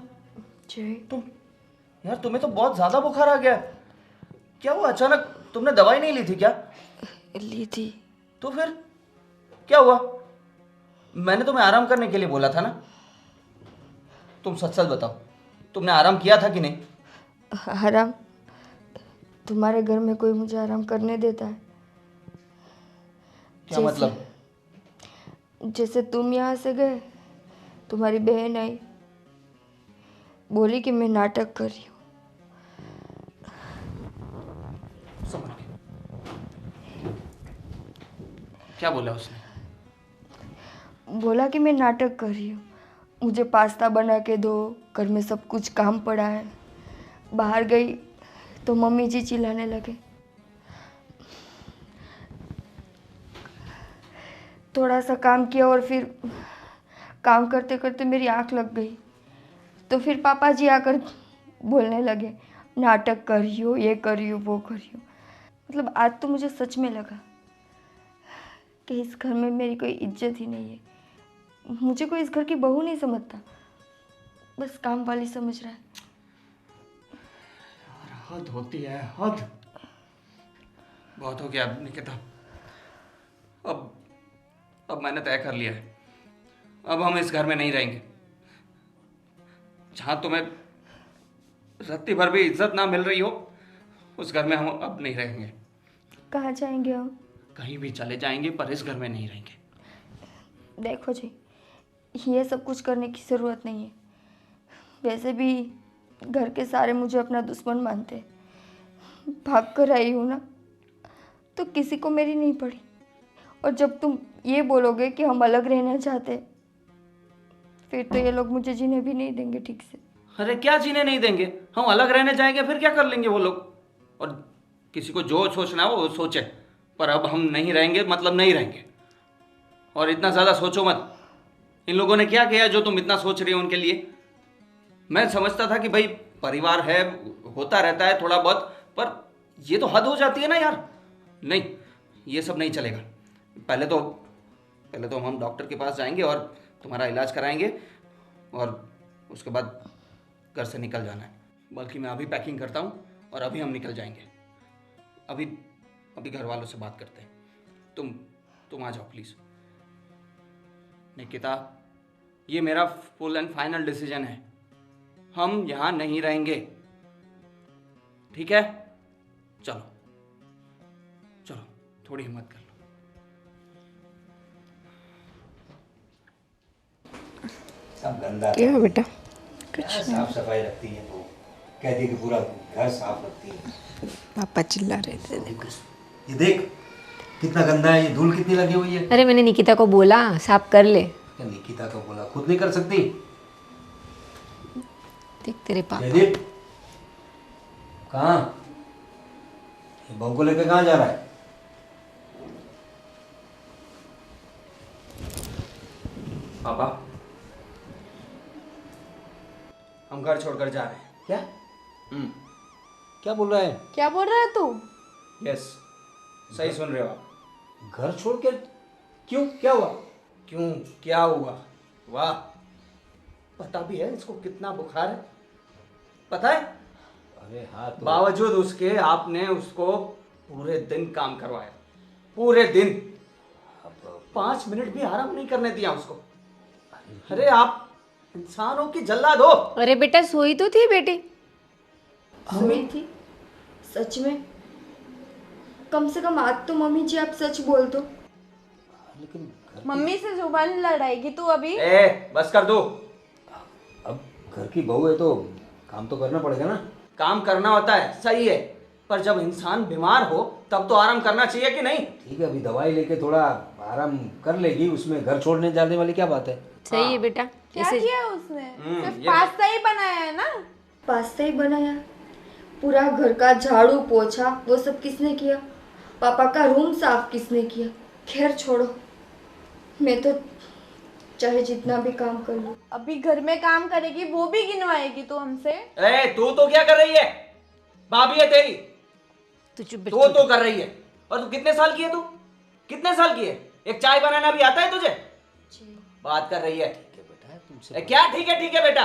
जय, तुम यार, तुम्हें तो बहुत ज्यादा बुखार आ गया। क्या हुआ अचानक? तुमने दवाई नहीं ली थी क्या? ली थी। तो फिर क्या हुआ? मैंने तुम्हें आराम करने के लिए बोला था ना। तुम सच सच बताओ, तुमने आराम किया था कि नहीं? आराम? तुम्हारे घर में कोई मुझे आराम करने देता है? क्या मतलब? जैसे तुम यहाँ से गए, तुम्हारी बहन आई, बोली कि मैं नाटक कर रही हूँ। समझ गया। क्या बोला उसने? बोला कि मैं नाटक कर रही हूँ, मुझे पास्ता बना के दो, घर में सब कुछ काम पड़ा है। बाहर गई तो मम्मी जी चिल्लाने लगे। थोड़ा सा काम किया और फिर काम करते करते मेरी आँख लग गई, तो फिर पापा जी आकर बोलने लगे, नाटक कर रही हो, ये कर रही हो, वो कर रही हो। मतलब आज तो मुझे सच में लगा कि इस घर में मेरी कोई इज्जत ही नहीं है। मुझे कोई इस घर की बहू नहीं समझता, बस काम वाली समझ रहा है। हद होती है, हद। बहुत हो गया निकिता। अब मैंने तय कर लिया है, अब हम इस घर में नहीं रहेंगे। जहां तुम्हें रत्ती भर भी इज्जत ना मिल रही हो, उस घर में हम अब नहीं रहेंगे। कहाँ जाएंगे हम? कहीं भी चले जाएंगे, पर इस घर में नहीं रहेंगे। देखो जी, ये सब कुछ करने की ज़रूरत नहीं है। वैसे भी घर के सारे मुझे अपना दुश्मन मानते हैं। भाग कर आई हूँ ना, तो किसी को मेरी नहीं पड़ी। और जब तुम ये बोलोगे कि हम अलग रहना चाहते हैं, फिर तो ये लोग मुझे जीने भी नहीं देंगे ठीक से। अरे क्या जीने नहीं देंगे? हम अलग रहने जाएंगे, फिर क्या कर लेंगे वो लोग? और किसी को जो सोचना है वो सोचे, पर अब हम नहीं रहेंगे, मतलब नहीं रहेंगे। और इतना ज़्यादा सोचो मत। इन लोगों ने क्या किया जो तुम इतना सोच रही हो उनके लिए? मैं समझता था कि भाई परिवार है, होता रहता है थोड़ा बहुत, पर ये तो हद हो जाती है ना यार। नहीं, ये सब नहीं चलेगा। पहले तो हम डॉक्टर के पास जाएंगे और तुम्हारा इलाज कराएंगे, और उसके बाद घर से निकल जाना है। बल्कि मैं अभी पैकिंग करता हूँ और अभी हम निकल जाएंगे। अभी घर वालों से बात करते हैं। तुम आ जाओ प्लीज़। निकिता, ये मेरा फुल एंड फाइनल डिसीजन है, हम यहाँ नहीं रहेंगे, ठीक है? चलो चलो, थोड़ी हिम्मत कर लो। सब गंदा क्या बेटा? क्या साफ सफाई रखती है वो, कहती है कि पूरा घर साफ रखती है। पापा चिल्ला रहे थे। ये देख कितना गंदा है, ये धूल कितनी लगी हुई है। अरे मैंने निकिता को बोला साफ कर ले। क्या निकिता को बोला, खुद नहीं कर सकती? देख तेरे पापा। जयदीप कहाँ, ये बहू को लेकर कहाँ जा रहा है? पापा, हम घर छोड़कर जा रहे हैं। क्या हम्म, क्या बोल रहा है? क्या बोल रहा है तू? यस, सही सुन रहे हो आप। घर छोड़ के? क्यों, क्या हुआ? क्यों, क्या हुआ? वाह, पता भी है इसको कितना बुखार है, पता है? अरे हाँ तो बावजूद उसके आपने उसको पूरे दिन काम करवाया, पूरे दिन 5 मिनट भी आराम नहीं करने दिया उसको। अरे आप इंसानों की जल्लाद हो। अरे बेटा सोई तो थी बेटी। सोई थी? सच में? कम से कम आज तो मम्मी जी आप सच बोल दो। लेकिन मम्मी से जुबान लड़ाएगी तू अभी? ए, बस कर दो। अब घर की बहू है तो काम तो करना पड़ेगा ना। काम करना होता है, सही है, पर जब इंसान बीमार हो तब तो आराम करना चाहिए कि नहीं? ठीक है, अभी दवाई लेके थोड़ा आराम कर लेगी, उसमें घर छोड़ने जाने वाली क्या बात है। सही है बेटा। क्या किया उसने? सिर्फ ये- पास्ता ही बनाया है ना? पास्ता ही बनाया? पूरा घर का झाड़ू पोछा वो सब किसने किया? पापा का रूम साफ किसने किया? खैर छोड़ो, मैं तो चाहे जितना भी काम कर लूं। अभी घर में काम करेगी वो भी गिनवाएगी तू हमसे? ए, तू तो क्या कर रही है? भाभी है तेरी, तू चुप तू तो कर रही है। और तू कितने साल की है? तू कितने साल की है? एक चाय बनाना भी आता है तुझे? बात कर रही है। ठीक है बेटा, तुमसे ए, क्या ठीक है बेटा,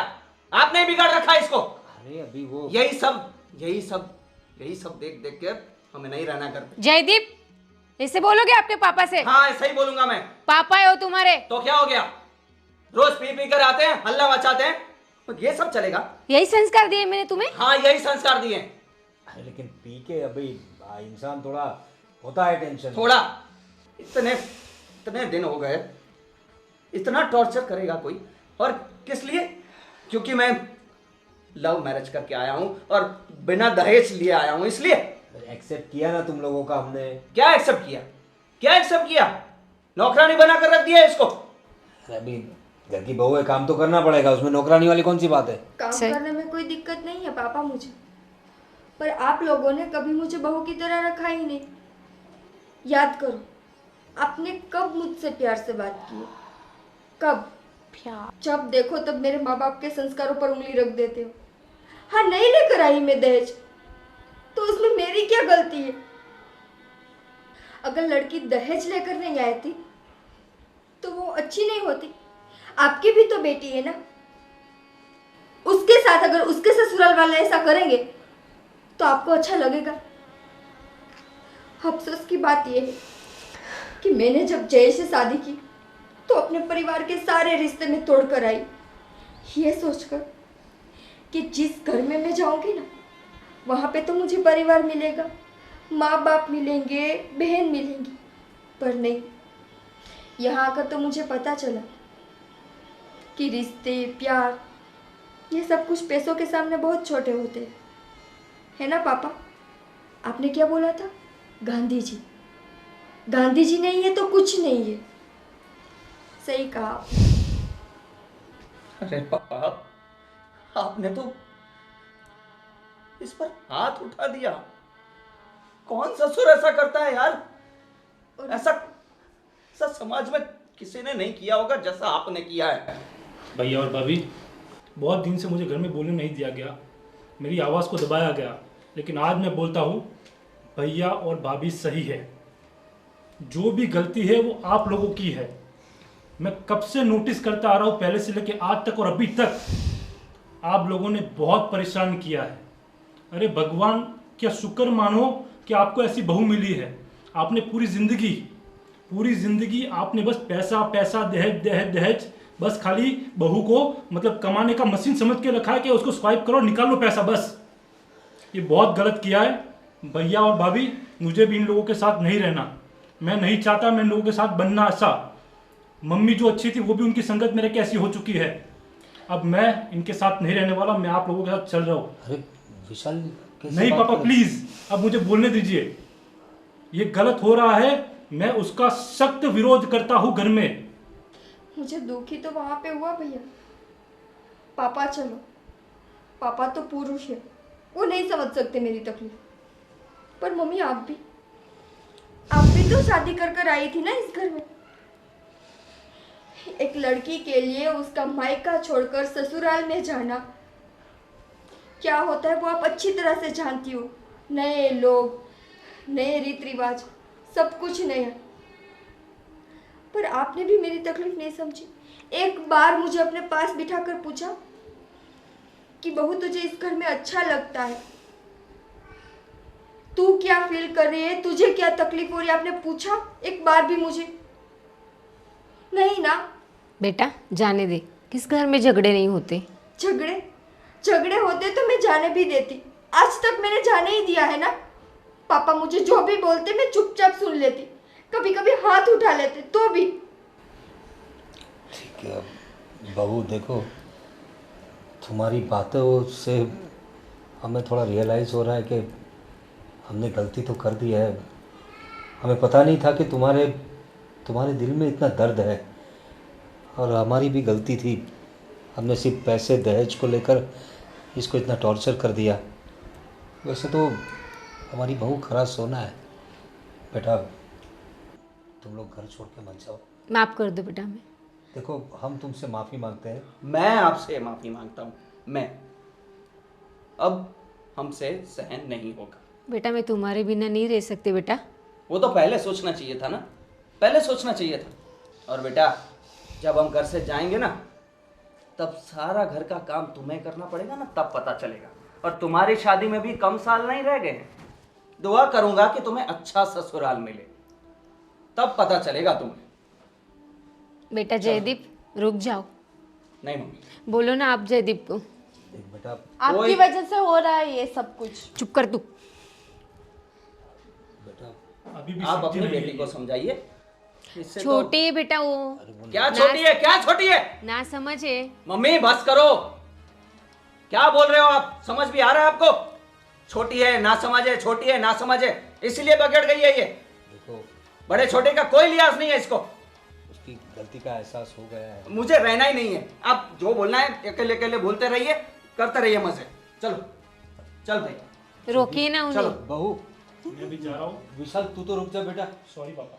आपने बिगाड़ रखा है इसको। अरे अभी वो यही सब देख देख के हमें नहीं रहना करते। जयदीप ऐसे बोलोगे आपके पापा से? हाँ, ऐसा ही बोलूंगा मैं। पापा है वो तुम्हारे। तो क्या हो गया, रोज पी पी कर आते हैं, हल्ला मचाते हैं, तो ये सब चलेगा? यही संस्कार दिए मैंने तुम्हें। हाँ, यही संस्कार दिए। अरे लेकिन पी के अभी इंसान थोड़ा होता है टेंशन। थोड़ा, इतने दिन हो गए, इतना टॉर्चर करेगा कोई? और किस लिए? क्योंकि मैं लव मैरिज करके आया हूं और बिना दहेज लिए आया हूं, इसलिए। एक्सेप्ट किया ना तुम लोगों का हमने। क्या एक्सेप्ट किया? क्या एक्सेप्ट किया? नौकरानी बना कर रख दिया इसको। अरे अभी घर की बहू है, काम तो करना पड़ेगा, उसमें नौकरानी वाली कौन सी बात है। काम करने में कोई दिक्कत नहीं है पापा मुझे, पर आप लोगों ने कभी मुझे बहू की तरह रखा ही नहीं। याद करो, आपने कब मुझसे प्यार से बात की है? कब? जब देखो तब मेरे माँ बाप के संस्कारों पर उंगली रख देते हो। हाँ, नहीं लेकर आई मैं दहेज, तो उसमें मेरी क्या गलती है? अगर लड़की दहेज लेकर नहीं आई थी तो वो अच्छी नहीं होती। आपकी भी तो बेटी है ना, उसके साथ अगर उसके ससुराल वाले ऐसा करेंगे तो आपको अच्छा लगेगा? अफसोस की बात यह है कि मैंने जब जय से शादी की तो अपने परिवार के सारे रिश्ते में तोड़कर आई, ये सोचकर कि जिस घर में मैं जाऊंगी ना वहां पे तो मुझे परिवार मिलेगा, माँ बाप मिलेंगे, बहन मिलेंगी। पर नहीं, यहाँ आकर तो मुझे पता चला कि रिश्ते, प्यार, ये सब कुछ पैसों के सामने बहुत छोटे होते हैं, है ना पापा? आपने क्या बोला था? गांधी जी। गांधी जी नहीं है तो कुछ नहीं है। सही कहा आपने। अरे पापा, आपने तो इस पर हाथ उठा दिया। कौन ससुर ऐसा करता है यार? ऐसा समाज में किसी ने नहीं किया होगा जैसा आपने किया है। भैया और भाभी, बहुत दिन से मुझे घर में बोलने नहीं दिया गया, मेरी आवाज़ को दबाया गया, लेकिन आज मैं बोलता हूँ, भैया और भाभी सही है। जो भी गलती है वो आप लोगों की है। मैं कब से नोटिस करता आ रहा हूँ, पहले से लेके आज तक, और अभी तक आप लोगों ने बहुत परेशान किया है। अरे भगवान क्या शुक्र मानो कि आपको ऐसी बहू मिली है। आपने पूरी जिंदगी आपने बस पैसा पैसा, दहेज दहेज दहेज, बस खाली बहू को मतलब कमाने का मशीन समझ के रखा है कि उसको स्वाइप करो निकाल लो पैसा बस। ये बहुत गलत किया है भैया और भाभी, मुझे भी इन लोगों के साथ नहीं रहना। मैं नहीं चाहता मैं इन लोगों के साथ बनना ऐसा। मम्मी जो अच्छी थी वो भी उनकी संगत मेरे कैसी हो चुकी है। अब मैं इनके साथ नहीं रहने वाला, मैं आप लोगों के साथ चल रहा हूँ। अरे विशाल कैसे नहीं बात पापा कर- प्लीज, अब मुझे बोलने दीजिए। ये गलत हो रहा है, मैं उसका सख्त विरोध करता हूँ घर में। मुझे दुखी तो वहां पे हुआ भैया। पापा चलो, पापा तो पुरुष है, वो नहीं समझ सकते मेरी तकलीफ। पर मम्मी आप भी तो शादी कर कर आई थी ना इस घर में। एक लड़की के लिए उसका मायका छोड़कर ससुराल में जाना क्या होता है वो आप अच्छी तरह से जानती हो। नए लोग, नए रीत रिवाज, सब कुछ नया। पर आपने भी मेरी तकलीफ नहीं समझी। एक बार मुझे अपने पास बिठाकर पूछा कि बहू तुझे इस घर में अच्छा लगता है, तू क्या फील कर रही है, तुझे क्या तकलीफ हो रही है, आपने पूछा एक बार भी मुझे? नहीं ना। बेटा जाने दे, किस घर में झगड़े नहीं होते। झगड़े होते तो मैं जाने भी देती। आज तक मैंने जाने ही दिया है ना। पापा मुझे जो भी बोलते मैं चुपचाप सुन लेती, कभी कभी हाथ उठा लेते तो भी। ठीक है बहू, देखो तुम्हारी बातों से हमें थोड़ा रियलाइज़ हो रहा है कि हमने गलती तो कर दी है। हमें पता नहीं था कि तुम्हारे दिल में इतना दर्द है, और हमारी भी गलती थी। हमने सिर्फ पैसे दहेज को लेकर इसको इतना टॉर्चर कर दिया। वैसे तो हमारी बहू खरा सोना है। बेटा तुम लोग घर छोड़ के मत जाओ। माफ़ कर दो बेटा हमें। देखो हम तुमसे माफ़ी मांगते हैं। मैं आपसे माफ़ी मांगता हूँ। मैं अब हमसे सहन नहीं होगा। बेटा मैं तुम्हारे बिना नहीं रह सकती बेटा। वो तो पहले सोचना चाहिए था ना, पहले सोचना चाहिए था। और बेटा जब हम घर से जाएंगे ना, तब सारा घर का काम तुम्हें करना पड़ेगा ना, तब पता चलेगा। और तुम्हारी शादी में भी कम साल नहीं रह गए हैं। दुआ करूंगा कि तुम्हें अच्छा ससुराल मिले, तब पता चलेगा तुम्हें। बेटा जयदीप रुक जाओ। नहीं मम्मी, बोलो ना आप जयदीप को। देख बेटा, आपकी कोई- वजह से हो रहा है ये सब कुछ। चुप कर तू। बेटा अभी भी आप समझी अपनी नहीं बेटी को है। समझाइए। इससे छोटी है बेटा वो, तो क्या छोटी है, क्या छोटी है? ना समझे। मम्मी बस करो, क्या बोल रहे हो आप? समझ भी आ रहा है आपको? छोटी है ना समझ है, छोटी है ना समझ है, इसलिए बिगड़ गई है ये। देखो बड़े छोटे का कोई लिहाज नहीं है इसको। उसकी गलती का एहसास हो गया है। मुझे रहना ही नहीं है। आप जो बोलना है अकेले अकेले बोलते रहिए, करते रहिए मजे। चलो चल भाई, रोकिए ना चलो। उन्हें। बहू मैं भी जा रहा हूँ। विशाल तू तो रुक जा बेटा। सॉरी पापा।